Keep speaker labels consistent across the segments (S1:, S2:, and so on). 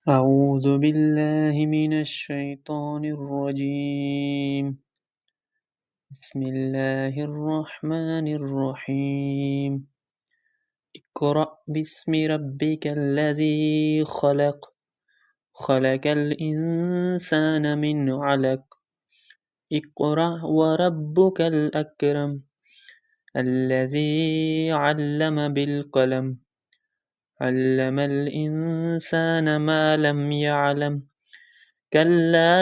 S1: أعوذ بالله من الشيطان الرجيم. بسم الله الرحمن الرحيم. اقرأ باسم ربك الذي خلق. خلق الإنسان من علق. اقرأ وربك الأكرم. الذي علم بالقلم. علم الإنسان ما لم يعلم. كلا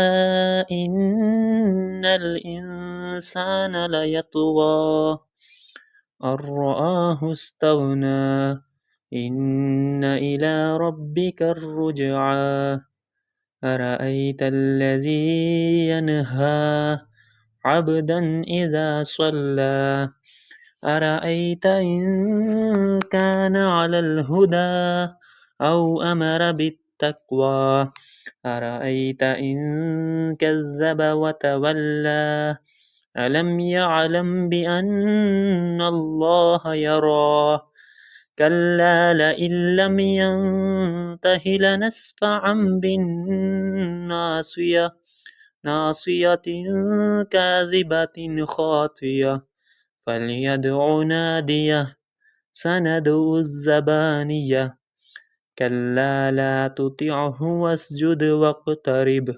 S1: إن الإنسان ليطغى أن رآه استغنى. إن إلى ربك الرجعى. أرأيت الذي ينهى عبدا إذا صلى. أرأيت إن كان على الهدى أو أمر بالتقوى. أرأيت إن كذب وتولى. ألم يعلم بأن الله يرى. كلا لئن لم ينته لنسفعا بالناصية. ناصية كاذبة خاطية. فليدع ناديه. سندع الزبانية. كلا لا تطعه واسجد واقترب.